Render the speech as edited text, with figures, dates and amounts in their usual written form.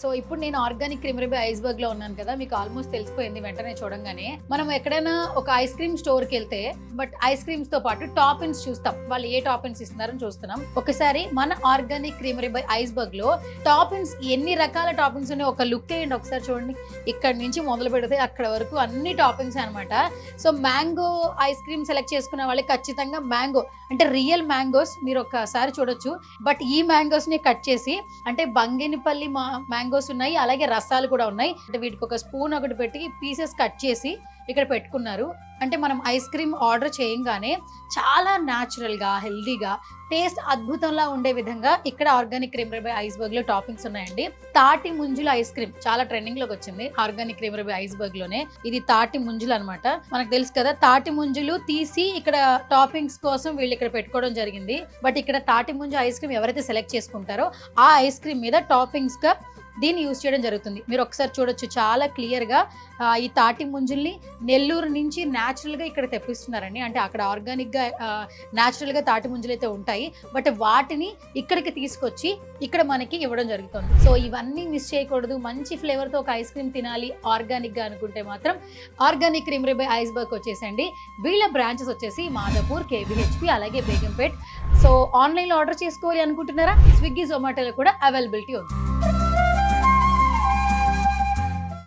So ఇప్పుడు నేను organic creamery iceberg లో ఉన్నాను కదా, మీకు ఆల్మోస్ట్ తెలిసిపోయింది వెంటనే చూడంగానే. మనం ఎక్కడైనా ఒక ఐస్ క్రీమ్ స్టోర్ కి వెళ్తే బట్ ఐస్ క్రీమ్స్ తో పాటు టాపిన్స్ చూస్తాం, వాళ్ళు ఏ టాపిన్స్ ఇస్తున్నారని చూస్తున్నాం. ఒకసారి మన ఆర్గానిక్ క్రీమరీ బై ఐస్బర్గ్ లో టాపిన్స్ ఎన్ని రకాల టాపిన్స్ ఉన్నాయో ఒక లుక్ వేయండి ఒకసారి చూడండి. ఇక్కడ నుంచి మొదలు పెడితే అక్కడ వరకు అన్ని టాపిన్స్ అనమాట. So mango ice cream select చేసుకున్న వాళ్ళకి ఖచ్చితంగా మ్యాంగో అంటే రియల్ మ్యాంగోస్ మీరు ఒకసారి చూడొచ్చు. బట్ ఈ మ్యాంగోస్ ని కట్ చేసి అంటే బంగినిపల్లి మ్యాంగోస్ ఉన్నాయి, అలాగే రసాలు కూడా ఉన్నాయి. అంటే వీటికి ఒక స్పూన్ ఒకటి పెట్టి పీసెస్ కట్ చేసి ఇక్కడ పెట్టుకున్నారు. అంటే మనం ఐస్ క్రీమ్ ఆర్డర్ చేయంగానే చాలా న్యాచురల్గా హెల్దీగా టేస్ట్ అద్భుతంలా ఉండే విధంగా ఇక్కడ ఆర్గానిక్ క్రీమరీ బై ఐస్బర్గ్ లో టాపింగ్స్ ఉన్నాయండి. తాటి ముంజుల ఐస్ క్రీమ్ చాలా ట్రెండింగ్ లోకి వచ్చింది ఆర్గానిక్ క్రీమరీ బై ఐస్బర్గ్ లోనే. ఇది తాటి ముంజులు అనమాట. మనకు తెలుసు కదా, తాటి ముంజులు తీసి ఇక్కడ టాపింగ్స్ కోసం వీళ్ళు ఇక్కడ పెట్టుకోవడం జరిగింది. బట్ ఇక్కడ తాటి ముంజు ఐస్ క్రీమ్ ఎవరైతే సెలెక్ట్ చేసుకుంటారో ఆ ఐస్ క్రీమ్ మీద టాపింగ్స్ గా దీన్ని యూజ్ చేయడం జరుగుతుంది. మీరు ఒకసారి చూడొచ్చు చాలా క్లియర్ గా ఈ తాటి ముంజుల్ని నెల్లూరు నుంచి న్యాచురల్ గా ఇక్కడ తెప్పిస్తున్నారండి. అంటే అక్కడ ఆర్గానిక్ గా న్యాచురల్ గా తాటి ముంజులు అయితే ఉంటాయి, బట్ వాటిని ఇక్కడికి తీసుకొచ్చి ఇక్కడ మనకి ఇవ్వడం జరుగుతుంది. సో ఇవన్నీ మిస్ చేయకూడదు. మంచి ఫ్లేవర్ తో ఒక ఐస్ క్రీమ్ తినాలి ఆర్గానిక్ గా అనుకుంటే మాత్రం ఆర్గానిక్ క్రీమరీ బై ఐస్బర్గ్ వచ్చేసండి. వీళ్ళ బ్రాంచెస్ వచ్చేసి మాదాపూర్, కేబిహెచ్పి, అలాగే బేగంపేట్. సో ఆన్లైన్ లో ఆర్డర్ చేసుకోవాలి అనుకుంటున్నారా? స్విగ్గీ, జొమాటోలో కూడా అవైలబిలిటీ ఉంది.